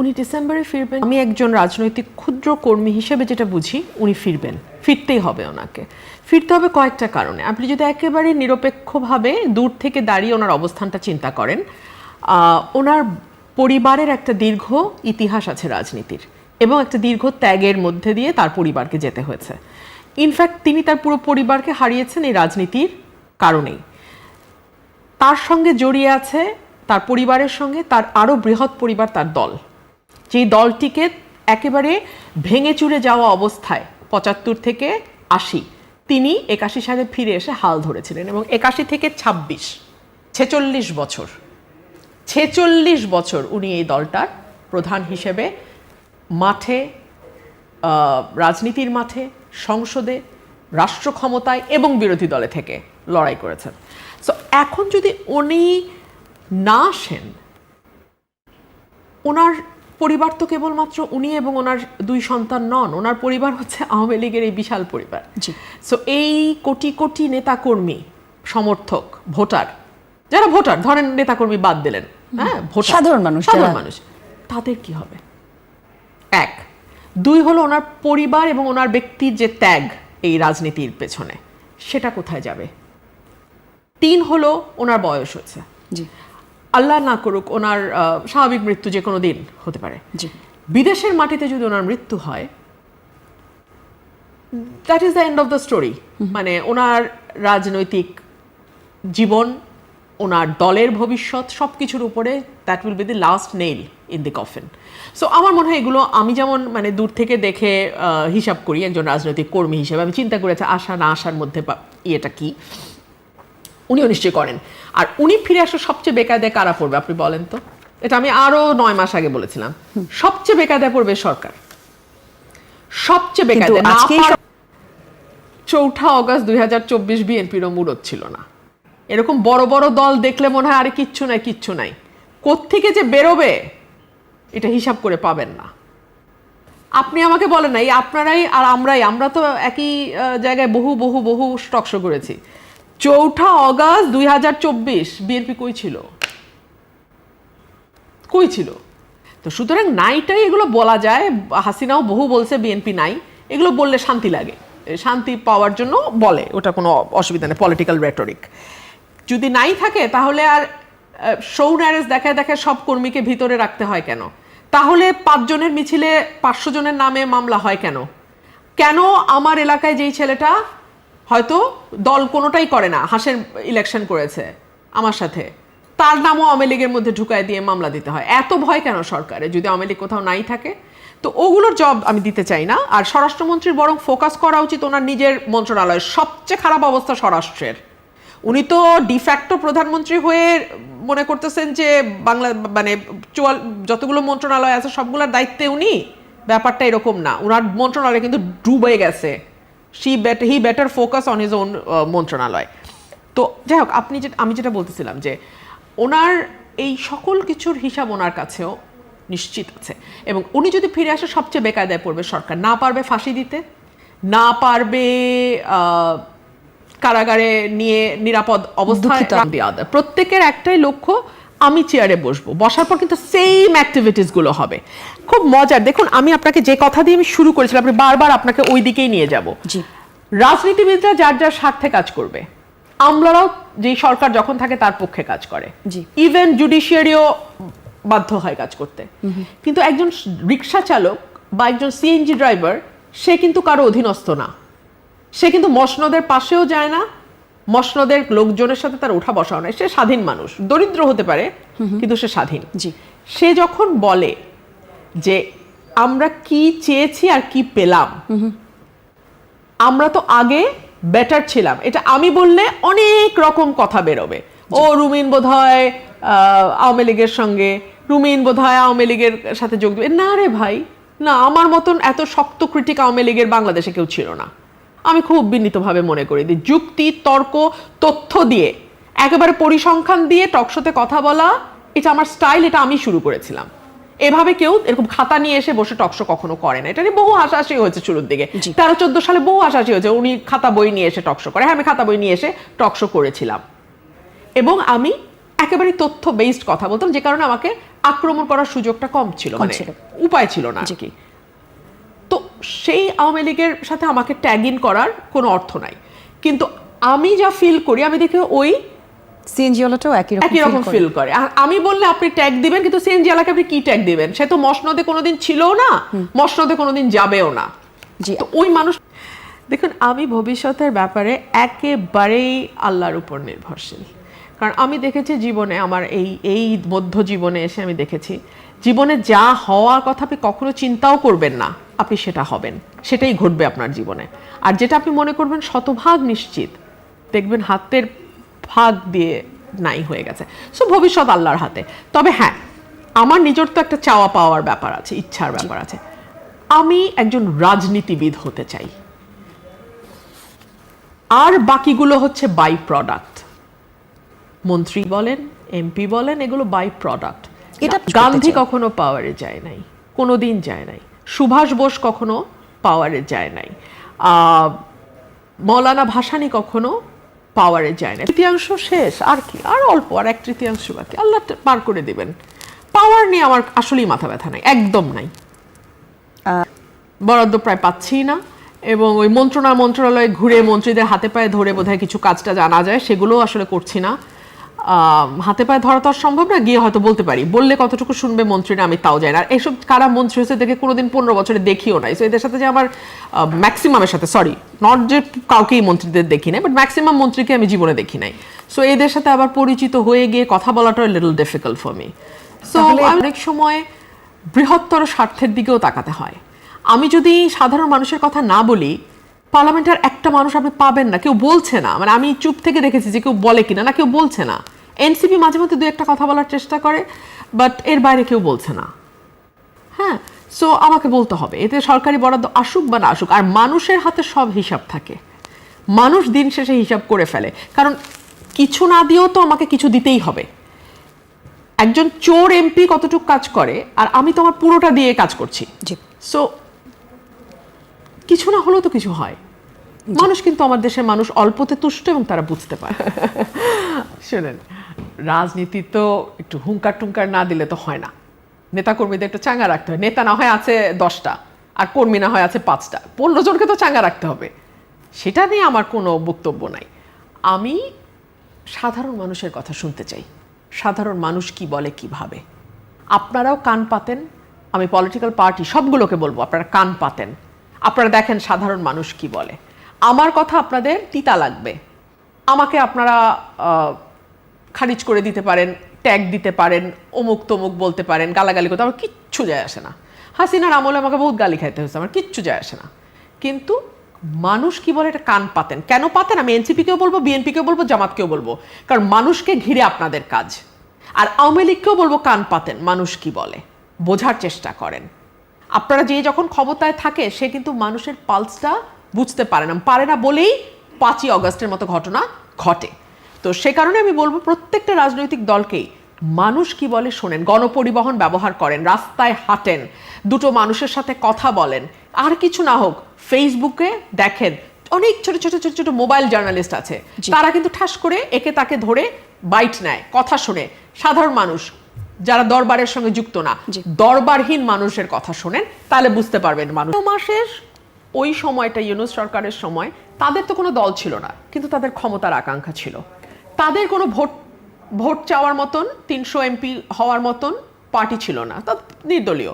উনি ডিসেম্বরে ফিরবেন। আমি একজন রাজনৈতিক ক্ষুদ্র কর্মী হিসেবে যেটা বুঝি, উনি ফিরবেন, ফিরতেই হবে ওনাকে। ফিরতে হবে কয়েকটা কারণে। আপনি যদি একেবারে নিরপেক্ষভাবে দূর থেকে দাঁড়িয়ে ওনার অবস্থানটা চিন্তা করেন, ওনার পরিবারের একটা দীর্ঘ ইতিহাস আছে রাজনীতির, এবং একটা দীর্ঘ ত্যাগের মধ্যে দিয়ে তার পরিবারকে যেতে হয়েছে। ইনফ্যাক্ট তিনি তার পুরো পরিবারকে হারিয়েছেন এই রাজনীতির কারণেই। তার সঙ্গে জড়িয়ে আছে, তার পরিবারের সঙ্গে তার আরও বৃহৎ পরিবার, তার দল, যেই দলটিকে একেবারে ভেঙে চুরে যাওয়া অবস্থায় ৭৫ থেকে ৮০ তিনি ৮১ সালে ফিরে এসে হাল ধরেছিলেন, এবং ৮১ থেকে ২৬ ৪৬ বছর ৪৬ বছর উনি এই দলটার প্রধান হিসেবে মাঠে, রাজনীতির মাঠে, সংসদে, রাষ্ট্র ক্ষমতায় এবং বিরোধী দলে থেকে লড়াই করেছেন। সো এখন যদি উনি না আসেন, ওনার পরিবার তো কেবলমাত্র উনি এবং ওনার ২ সন্তান নন, ওনার পরিবার হচ্ছে আওয়ামী লীগের এই বিশাল পরিবার। সো এই কোটি কোটি নেতাকর্মী, সমর্থক, ভোটার, যারা ভোটার, ধরেন নেতাকর্মী বাদ দিলেন, হ্যাঁ, সাধারণ মানুষ, তাদের কি হবে? ১, ২ হলো ওনার পরিবার এবং ওনার ব্যক্তির যে ত্যাগ এই রাজনীতির পেছনে, সেটা কোথায় যাবে? ৩ হলো ওনার বয়স হচ্ছে, আল্লাহ না করুক ওনার স্বাভাবিক মৃত্যু যে কোনো দিন হতে পারে। বিদেশের মাটিতে যদি ওনার মৃত্যু হয়, that is the end of the story. মানে ওনার রাজনৈতিক জীবন, ওনার দলের ভবিষ্যৎ, সব কিছুর উপরে that will be the last nail in the coffin. So আমার মনে হয় এগুলো আমি যেমন মানে দূর থেকে দেখে হিসাব করি একজন রাজনৈতিক কর্মী হিসেবে, আমি চিন্তা করেছি আসা না আসার মধ্যে ইয়েটা কি, উনিও নিশ্চয়ই করেন। আর উনি ফিরে আসলে সবচেয়ে বেকায়দায় কারা পড়বে আপনি বলেন তো? এটা আমি আরো ৯ মাস আগে বলেছিলাম, সবচেয়ে বেকায়দায় পড়বে সরকার, সবচেয়ে বেকায়দায়। ৪ অগস্ট ২০২৪ বিএনপিরও মুরত ছিল না। এরকম বড় বড় দল দেখলে মনে হয় আরে কিচ্ছু নাই কিচ্ছু নাই, কোত্থেকে যে বেরোবে এটা হিসাব করে পাবেন না। আপনি আমাকে বলেন না, এই আপনারাই আর আমরা তো একই জায়গায় বহু বহু বহু স্টক শো করেছি। ৪ অগস্ট ২০২৪ বিএনপি কই ছিল? কই ছিল? তো সুতরাং নাইটাই এগুলো বলা যায়, হাসিনাও বহু বলছে বিএনপি নাই, এগুলো বললে শান্তি লাগে, শান্তি পাওয়ার জন্য বলে, ওটা কোনো অসুবিধা নেই, পলিটিক্যাল রেটরিক। যদি নাই থাকে তাহলে আর শো ন্যারেজ দেখায় দেখায় সব কর্মীকে ভিতরে রাখতে হয় কেন? তাহলে ৫ জনের মিছিলে ৫০০ জনের নামে মামলা হয় কেন? কেন আমার এলাকায় যেই ছেলেটা হয়তো দল কোনোটাই করে না, হাসের ইলেকশন করেছে আমার সাথে, তার নামও আওয়ামী লীগের মধ্যে ঢুকায় দিয়ে মামলা দিতে হয়? এত ভয় কেন সরকারে যদি আওয়ামী লীগ কোথাও নাই থাকে? তো ওগুলোর জব আমি দিতে চাই না। আর স্বরাষ্ট্রমন্ত্রীর বরং ফোকাস করা উচিত ওনার নিজের মন্ত্রণালয়ের। সবচেয়ে খারাপ অবস্থা স্বরাষ্ট্রের। উনি তো ডিফ্যাক্টো প্রধানমন্ত্রী হয়ে মনে করতেছেন যে বাংলা মানে যতগুলো মন্ত্রণালয় আছে সবগুলোর দায়িত্বে উনি। ব্যাপারটা এরকম না, ওনার মন্ত্রণালয় কিন্তু ডুবে গেছে। He better focus on his own মন্ত্রণালয়। তো যাই হোক, আমি যেটা বলতেছিলাম যে ওনার এই সকল কিছুর হিসাব ওনার কাছেও নিশ্চিত আছে, এবং উনি যদি ফিরে আসে সবচেয়ে বেকায়দায় পড়বে সরকার। না পারবে ফাঁসি দিতে, না পারবে কারাগারে নিয়ে নিরাপদ অবস্থায়। প্রত্যেকের একটাই লক্ষ্য, আমি চেয়ারে বসবো, বসার পর কিন্তু সেম অ্যাক্টিভিটিস গুলো হবে। খুব মজার, দেখুন আমি আপনাকে যে কথা দিয়ে আমি শুরু করেছিলাম, আপনি বারবার আপনাকে ওই দিকেই নিয়ে যাব। রাজনীতিবিদরা যার যার স্বার্থে কাজ করবে, আমলারাও যে সরকার যখন থাকে তার পক্ষে কাজ করে, ইভেন জুডিশিয়ারিও বাধ্য হয় কাজ করতে। কিন্তু একজন রিক্সা চালক বা একজন সিএনজি ড্রাইভার, সে কিন্তু কারো অধীনস্থ না, সে কিন্তু মসনদের পাশেও যায় না, মসনদের লোকজনের সাথে তার ওঠা বসাও নাই। সে স্বাধীন মানুষ, দরিদ্র হতে পারে কিন্তু সে স্বাধীন। সে যখন বলে যে আমরা কি চেয়েছি আর কি পেলাম, আমরা তো আগে বেটার ছিলাম, এটা আমি বললে অনেক রকম কথা বেরোবে। ও রুমিন বোধহয় আওয়ামী লীগের সঙ্গে, রুমিন বোধহয় আওয়ামী লীগের সাথে যোগ দেবে। না রে ভাই, না, আমার মতন এত শক্ত ক্রিটিক আওয়ামী লীগের বাংলাদেশে কেউ ছিল না। আমি খুব বিনীতভাবে মনে করি যে যুক্তি, তর্ক, তথ্য দিয়ে, একেবারে পরিসংখ্যান দিয়ে টকশোতে কথা বলা, এটা আমার স্টাইল, এটা আমি শুরু করেছিলাম। এভাবে কেউ এরকম খাতা নিয়ে এসে বসে টকশো কখনো করে না। এটা নিয়ে বহু হাসাহাসি হয়েছে শুরুর দিকে, 13-14 সালে বহু হাসাহাসি হয়েছে, উনি খাতা বই নিয়ে এসে টকশো করে। হ্যাঁ, আমি খাতা বই নিয়ে এসে টকশো করেছিলাম, এবং আমি একেবারে তথ্য বেসড কথা বলতাম, যে কারণে আমাকে আক্রমণ করার সুযোগটা কম ছিল, মানে উপায় ছিল না আর কি। তো সেই আওয়ামী লীগের সাথে আমাকে ট্যাগ ইন করার কোনো অর্থ নাই, কিন্তু আমি যা ফিল করি আমি দেখি ওই সিএনজি ওয়ালাটাও একই রকম ফিল করে। আর আমি বললে আপনি ট্যাগ দিবেন, কিন্তু সিএনজি ওয়ালাকে আপনি কি ট্যাগ দিবেন? সে তো মসনদে কোনোদিন ছিলও না, মসনদে কোনোদিন যাবেও না। তো ওই মানুষ, দেখুন আমি ভবিষ্যতের ব্যাপারে একেবারেই আল্লাহর উপর নির্ভরশীল। কারণ আমি দেখেছি জীবনে, আমার এই মধ্য জীবনে এসে আমি দেখেছি জীবনে যা হওয়ার কথা আপনি কখনো চিন্তাও করবেন না, আপনি সেটা হবেন, সেটাই ঘটবে আপনার জীবনে। আর যেটা আপনি মনে করবেন শতভাগ নিশ্চিত, দেখবেন হাতের ভাগ দিয়ে নাই হয়ে গেছে। সো ভবিষ্যৎ আল্লাহর হাতে। তবে হ্যাঁ, আমার নিজের তো একটা চাওয়া পাওয়ার ব্যাপার আছে, ইচ্ছার ব্যাপার আছে। আমি একজন রাজনীতিবিদ হতে চাই, আর বাকিগুলো হচ্ছে বাই প্রোডাক্ট। মন্ত্রী বলেন, এমপি বলেন, এগুলো বাই প্রোডাক্ট। এটা গান্ধী কখনো পাওয়ারে যায় নাই, কোনোদিন যায় নাই। সুভাষ বোস কখনো পাওয়ারে যায় নাই। মৌলানা ভাসানী কখনো পাওয়ারে যায় না। তৃতীয়াংশ শেষ, আর কি, আর অল্প, আর 1/3 বাকি, আল্লাহ পার করে দিবেন। পাওয়ার নিয়ে আমার আসলেই মাথা ব্যথা নাই, একদম নাই। বরাদ্দ প্রায় পাচ্ছি না, এবং ওই মন্ত্রণালয়ে ঘুরে মন্ত্রীদের হাতে পায়ে ধরে বোধহয় কিছু কাজটা জানা যায়, সেগুলোও আসলে করছি না। হাতে পায়ে ধরা তো আর সম্ভব না, গিয়ে হয়তো বলতে পারি, বললে কতটুকু শুনবে মন্ত্রীরা আমি তাও জানি না। আর এইসব কারা মন্ত্রী হয়েছে দেখে কোনোদিন 15 বছরে দেখিও নাই। সো এদের সাথে যে আমার ম্যাক্সিমামের সাথে, সরি নট যে কাউকেই মন্ত্রীদের দেখি নাই, বাট ম্যাক্সিমাম মন্ত্রীকে আমি জীবনে দেখি নাই। সো এদের সাথে আবার পরিচিত হয়ে গিয়ে কথা বলাটা little difficult for me. So অনেক সময় বৃহত্তর স্বার্থের দিকেও তাকাতে হয়। আমি যদি সাধারণ মানুষের কথা না বলি, পার্লামেন্টের একটা মানুষ আপনি পাবেন না, কেউ বলছে না। মানে আমি চুপ থেকে দেখেছি যে কেউ বলে কিনা, না কেউ বলছে না। এনসিপি মাঝে মধ্যে 2-1টা কথা বলার চেষ্টা করে, বাট এর বাইরে কেউ বলছে না। হ্যাঁ, সো আমাকে বলতে হবে, এতে সরকারি বরাদ্দ আসুক বা না আসুক। আর মানুষের হাতে সব হিসাব থাকে, মানুষ দিন শেষে হিসাব করে ফেলে। কারণ কিছু না দিয়েও তো আমাকে কিছু দিতেই হবে। একজন চোর এমপি কতটুকু কাজ করে, আর আমি তো আমার পুরোটা দিয়ে কাজ করছি। সো কিছু না হলেও তো কিছু হয়। মানুষ কিন্তু, আমার দেশের মানুষ অল্পতে তুষ্ট, এবং তারা বুঝতে পারে। শোনেন, রাজনীতি তো একটু হুঙ্কার টুঙ্কার না দিলে তো হয় না। নেতা কর্মীদের একটু চাঙ্গা রাখতে হয়। নেতা না হয় আছে 10টা, আর কর্মী না হয় আছে 5টা, 15 জনকে তো চাঙ্গা রাখতে হবে। সেটা নিয়ে আমার কোনো বক্তব্য নাই। আমি সাধারণ মানুষের কথা শুনতে চাই, সাধারণ মানুষ কি বলে, কি ভাবে। আপনারাও কান পাতেন, আমি পলিটিক্যাল পার্টি সবগুলোকে বলবো আপনারা কান পাতেন, আপনারা দেখেন সাধারণ মানুষ কি বলে। আমার কথা আপনাদের তিতা লাগবে, আমাকে আপনারা খারিজ করে দিতে পারেন, ট্যাগ দিতে পারেন, অমুক তমুক বলতে পারেন, গালাগালি করতে, আমার কিচ্ছু যায় আসে না। হাসিনার আমলে আমাকে বহুত গালি খাইতে হয়েছে, আমার কিচ্ছু যায় আসে না। কিন্তু মানুষ কি বলে এটা কান পাতেন। কেন পাতেন? আমি এনসিপিকেও বলবো, বিএনপিকেও বলবো, জামাতকেও বলবো, কারণ মানুষকে ঘিরে আপনাদের কাজ। আর আওয়ামী লীগকেও বলবো কান পাতেন, মানুষ কি বলে বোঝার চেষ্টা করেন। আপনারা যে যখন ক্ষমতায় থাকে সে কিন্তু মানুষের পালসটা বুঝতে পারে না বলেই 5ই অগস্টের মতো ঘটনা ঘটে। তো সে কারণে আমি বলবো প্রত্যেকটা রাজনৈতিক দলকেই মানুষ কি বলে শোনেন, গণপরিবহন ব্যবহার করেন, রাস্তায় হাঁটেন, দুটো মানুষের সাথে কথা বলেন, আর কিছু না হোক ফেসবুকে দেখেন অনেক ছোট ছোট ছোট ছোট মোবাইল জার্নালিস্ট আছে, তারা কিন্তু ঠাস করে একে তাকে ধরে বাইট নেয়, কথা শুনে। সাধারণ মানুষ যারা দরবারের সঙ্গে যুক্ত না, দরবারহীন মানুষের কথা শোনেন, তাহলে বুঝতে পারবেন মানুষ। মাসের ওই সময়টা ইউনূস সরকারের সময় তাদের তো কোনো দল ছিল না, কিন্তু তাদের ক্ষমতার আকাঙ্ক্ষা ছিল। তাদের কোনো ভোট চাওয়ার মতন 300 এমপি হওয়ার মতন পার্টি ছিল না, তা নির্দলীয়,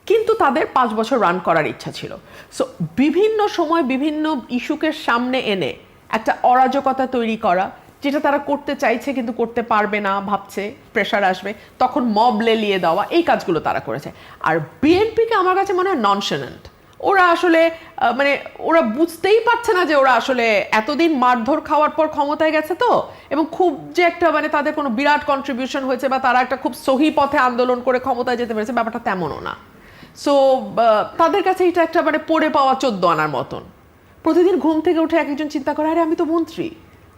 কিন্তু তাদের 5 বছর রান করার ইচ্ছা ছিল। সো বিভিন্ন সময় বিভিন্ন ইস্যুকে সামনে এনে একটা অরাজকতা তৈরি করা, যেটা তারা করতে চাইছে কিন্তু করতে পারবে না, ভাবছে প্রেশার আসবে, তখন মব লেলিয়ে দেওয়া, এই কাজগুলো তারা করেছে। আর বিএনপিকে আমার কাছে মনে হয় ননশালেন্ট। ওরা আসলে মানে ওরা বুঝতেই পারছে না যে ওরা আসলে এতদিন মারধর খাওয়ার পর ক্ষমতায় গেছে তো, এবং খুব যে একটা মানে তাদের কোনো বিরাট কন্ট্রিবিউশন হয়েছে বা তারা একটা খুব সহি পথে আন্দোলন করে ক্ষমতায় যেতে পেরেছে, ব্যাপারটা তেমনও না। সো তাদের কাছে এটা একটা মানে পড়ে পাওয়া 14 আনার মতন। প্রতিদিন ঘুম থেকে উঠে এক একজন চিন্তা করে, আরে আমি তো মন্ত্রী,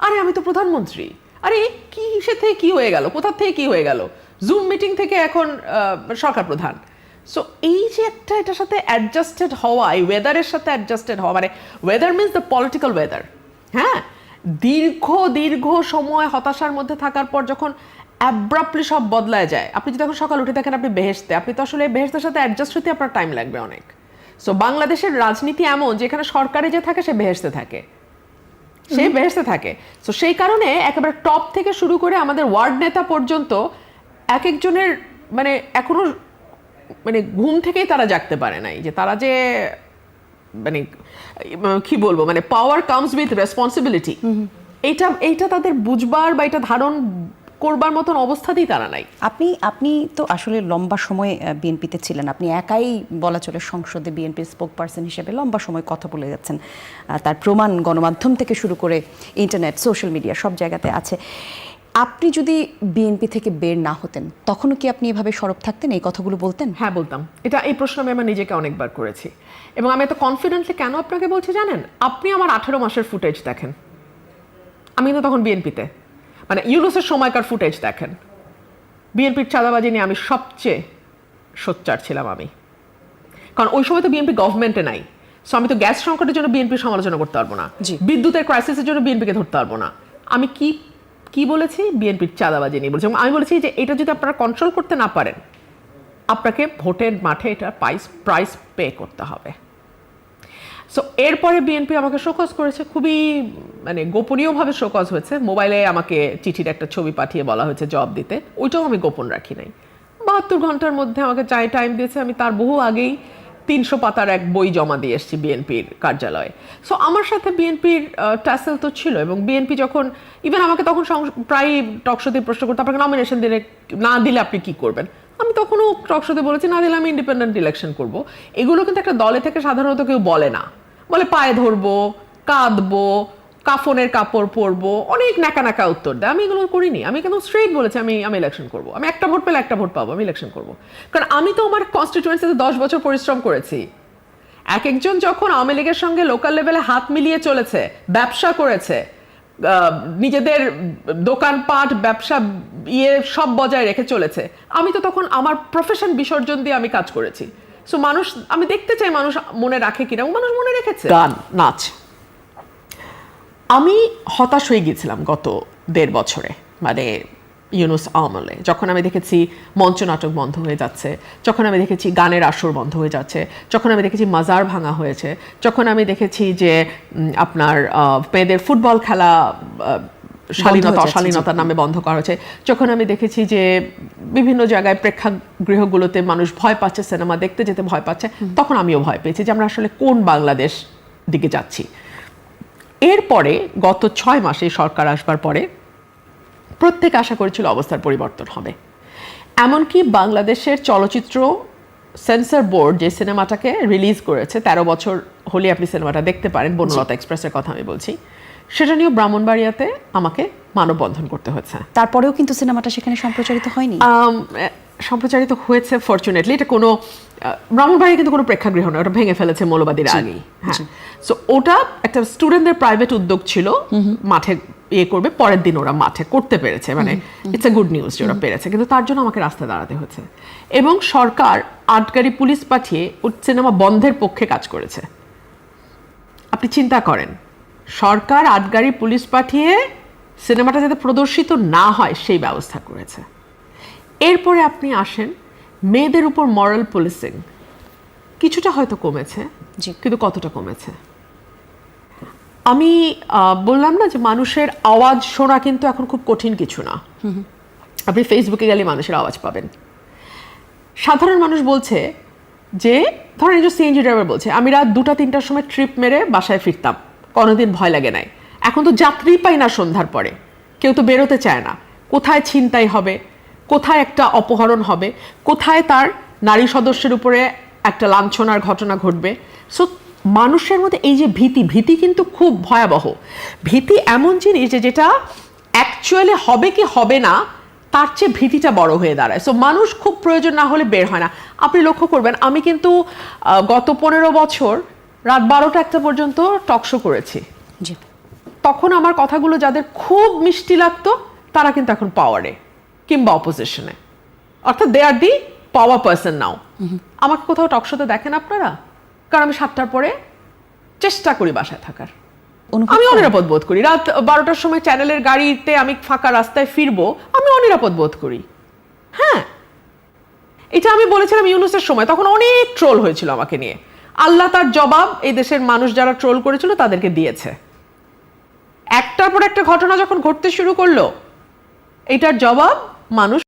আরে আমি তো প্রধানমন্ত্রী, আরে কি সে থেকে কি হয়ে গেল, কোথা থেকে কি হয়ে গেল, জুম মিটিং থেকে এখন সরকার প্রধান। সো এই যে একটা এটার সাথে অ্যাডজাস্টেড হওয়া, এই ওয়েদারের সাথে অ্যাডজাস্টেড হওয়া, মানে weather means the political weather. হ্যাঁ, দীর্ঘ সময় হতাশার মধ্যে থাকার পর যখন অ্যাব্রাপ্টলি সব বদলায় যায়। আপনি যদি এখন সকাল উঠে দেখেন আপনি বেহেশতে, আপনি তো আসলে বেহেশতের সাথে অ্যাডজাস্ট হতে আপনার টাইম লাগবে অনেক। সো বাংলাদেশের রাজনীতি এমন যেখানে সরকারে যে থাকে সে বেহেশতে থাকে, সে বেহেশতে থাকে। সো সেই কারণে একেবারে টপ থেকে শুরু করে আমাদের ওয়ার্ড নেতা পর্যন্ত এক একজনের মানে এখনো মানে ঘুম থেকেই তারা জাগতে পারে নাই যে তারা যে মানে কি বলবো মানে পাওয়ার কামস উইথ রেসপন্সিবিলিটি, এইটা তাদের বুঝবার বা এটা ধারণ করবার মতন অবস্থাতেই তারা নাই। আপনি তো আসলে লম্বা সময় বিএনপিতে ছিলেন, আপনি একাই বলা চলে সংসদে বিএনপির স্পোক পারসন হিসেবে লম্বা সময় কথা বলে যাচ্ছেন, তার প্রমাণ গণমাধ্যম থেকে শুরু করে ইন্টারনেট, সোশ্যাল মিডিয়া সব জায়গাতে আছে। আপনি যদি বিএনপি থেকে বের না হতেন তখনও কি আপনি এভাবে সরব থাকতেন, এই কথাগুলো বলতেন? হ্যাঁ বলতাম। এই প্রশ্ন আমি আমার নিজেকে অনেকবার করেছি এবং আমি এত কনফিডেন্টলি কেন আপনাকে বলছি জানেন? আপনি আমার 18 মাসের ফুটেজ দেখেন, আমি কিন্তু তখন বিএনপিতে, মানে ইউনূসের সময়কার ফুটেজ দেখেন, বিএনপির চাঁদাবাজি নিয়ে আমি সবচেয়ে সোচ্চার ছিলাম আমি, কারণ ওই সময় তো বিএনপি গভর্নমেন্টে নাই। সো আমি তো গ্যাস সংকটের জন্য বিএনপির সমালোচনা করতে পারবো না, বিদ্যুতের ক্রাইসিসের জন্য বিএনপিকে ধরতে পারবো না। আমি কি বলেছি? বিএনপির চাঁদাবাজি নিয়ে বলছি এবং আমি বলেছি যে এটা যদি আপনারা কন্ট্রোল করতে না পারেন আপনাকে ভোটের মাঠে এটার প্রাইস পে করতে হবে। সো এরপরে বিএনপি আমাকে শোকজ করেছে, খুবই মানে গোপনীয়ভাবে শোকজ হয়েছে। মোবাইলে আমাকে চিঠির একটা ছবি পাঠিয়ে বলা হয়েছে জবাব দিতে, ওইটাও আমি গোপন রাখি নাই। 72 ঘন্টার মধ্যে আমাকে টাইম দিয়েছে, আমি তার বহু আগেই 300 পাতার এক বই জমা দিয়ে এসেছি বিএনপির কার্যালয়ে। সো আমার সাথে বিএনপির ট্যাসেল তো ছিল এবং বিএনপি যখন ইভেন আমাকে তখন প্রায় টকশোতে প্রশ্ন করতে, আপনাকে নমিনেশন না দিলে আপনি কি করবেন, আমি তখনও টকশোতে বলেছি না দিলে আমি ইন্ডিপেন্ডেন্ট ইলেকশন করব। এগুলো কিন্তু একটা দলে থেকে সাধারণত কেউ বলে না, বলে পায়ে ধরবো, কাঁদবো, কাফনের কাপড় পরবো, অনেক নাকা উত্তর দেয়। আমি এগুলো করিনি, আমি কেন স্ট্রেট বলেছি আমি ইলেকশন করবো, আমি একটা ভোট পেলে একটা ভোট পাবো, আমি ইলেকশন করবো। কারণ আমি তো আমার কনস্টিটিউয়েন্সিতে 10 বছর পরিশ্রম করেছি। এক একজন যখন আওয়ামী লীগের সঙ্গে লোকাল লেভেলে হাত মিলিয়ে চলেছে, ব্যবসা করেছে, নিজেদের দোকানপাট ব্যবসা সব বজায় রেখে চলেছে, আমি তো তখন আমার প্রফেশন বিসর্জন দিয়ে আমি কাজ করেছি। সো মানুষ, আমি দেখতে চাই মানুষ মনে রাখে কিনা, মানুষ মনে রেখেছে। গান, নাচ, আমি হতাশ হয়ে গিয়েছিলাম গত 1.5 বছরে, মানে ইউনূস আমলে, যখন আমি দেখেছি মঞ্চ নাটক বন্ধ হয়ে যাচ্ছে, যখন আমি দেখেছি গানের আসর বন্ধ হয়ে যাচ্ছে, যখন আমি দেখেছি মাজার ভাঙা হয়েছে, যখন আমি দেখেছি যে আপনার মেয়েদের ফুটবল খেলা অশালীনতার নামে বন্ধ করা হয়েছে, যখন আমি দেখেছি যে বিভিন্ন জায়গায় প্রেক্ষাগৃহগুলোতে মানুষ ভয় পাচ্ছে, সিনেমা দেখতে যেতে ভয় পাচ্ছে, তখন আমিও ভয় পেয়েছি যে আমরা আসলে কোন বাংলাদেশ দিকে যাচ্ছি। এরপরে গত 6 মাসে সরকার আসবার পরে প্রত্যেক আশা করেছিল অবস্থার পরিবর্তন হবে। এমনকি বাংলাদেশের চলচ্চিত্র সেন্সর বোর্ড যে সিনেমাটাকে রিলিজ করেছে, 13 বছর হলে আপনি সিনেমাটা দেখতে পারেন, বনলতা এক্সপ্রেসের কথা আমি বলছি, সেটা নিয়েও ব্রাহ্মণবাড়িয়াতে আমাকে মানববন্ধন করতে হয়েছে। তারপরেও কিন্তু সিনেমাটা সেখানে সম্প্রচারিত হয়নি। সম্প্রচারিত হয়েছে ফরচুনেটলি। এটা কোনো ব্রাহ্মণবাড়িয়া কিন্তু কোনো প্রেক্ষাগৃহ নয়, ওটা ভেঙে ফেলেছে মৌলবাদীর আগেই। হ্যাঁ, সো ওটা একটা স্টুডেন্টদের প্রাইভেট উদ্যোগ ছিল, মাঠে করবে, পরের দিন ওরা মাঠে করতে পেরেছে, মানে ইটস এ গুড নিউজ যে ওরা পেরেছে, কিন্তু তার জন্য আমাকে রাস্তায় দাঁড়াতে হয়েছে। এবং সরকার আটগাড়ি পুলিশ পাঠিয়ে ওর সিনেমা বন্ধের পক্ষে কাজ করেছে। আপনি চিন্তা করেন, সরকার আটগাড়ি পুলিশ পাঠিয়ে সিনেমাটা যাতে প্রদর্শিত না হয় সেই ব্যবস্থা করেছে। এরপরে আপনি আসেন মেয়েদের উপর মরাল পুলিশিং, কিছুটা হয়তো কমেছে, কিন্তু কতটা কমেছে? আমি বললাম না যে মানুষের আওয়াজ শোনা কিন্তু এখন খুব কঠিন কিছু না। আপনি ফেসবুকে গেলে মানুষের আওয়াজ পাবেন। সাধারণ মানুষ বলছে যে, ধরেন যে সিএনজি ড্রাইভার বলছে আমি রাত 2টা-3টার সময় ট্রিপ মেরে বাসায় ফিরতাম, কোনোদিন ভয় লাগে নাই। এখন তো যাত্রী পাই না সন্ধ্যার পরে, কেউ তো বেরোতে চায় না। কোথায় ছিনতাই হবে, কোথায় একটা অপহরণ হবে, কোথায় তার নারী সদস্যের উপরে একটা লাঞ্ছনার ঘটনা ঘটবে। সো মানুষের মধ্যে এই যে ভীতি কিন্তু খুব ভয়াবহ। ভীতি এমন জিনিস যে যেটা অ্যাকচুয়ালি হবে কি হবে না তার চেয়ে ভীতিটা বড় হয়ে দাঁড়ায়। সো মানুষ খুব প্রয়োজন না হলে বের হয় না। আপনি লক্ষ্য করবেন, আমি কিন্তু গত 15 বছর রাত 12টা-1টা পর্যন্ত টকশো করেছি। তখন আমার কথাগুলো যাদের খুব মিষ্টি লাগতো তারা কিন্তু এখন পাওয়ারে কিংবা অপোজিশনে, অর্থাৎ দে আর দি পাওয়ার পার্সন নাও। আমাকে কোথাও টকশোতে দেখেন আপনারা? কারণ আমি 7টার পরে চেষ্টা করি বাসায় থাকার। অনুভব আমি করেন? অনিরাপদ বোধ করি। রাত 12টার সময় চ্যানেলের গাড়িতে আমি ফাঁকা রাস্তায় ফিরবো, আমি অনিরাপদ বোধ করি। হ্যাঁ, এটা আমি বলেছিলাম ইউনূসের সময়, তখন অনেক ট্রোল হয়েছিল আমাকে নিয়ে। আল্লাহ তার জবাব এই দেশের মানুষ যারা ট্রোল করেছিল তাদেরকে দিয়েছে। একটার পর একটা ঘটনা যখন ঘটতে শুরু করলো, এটার জবাব মানুষ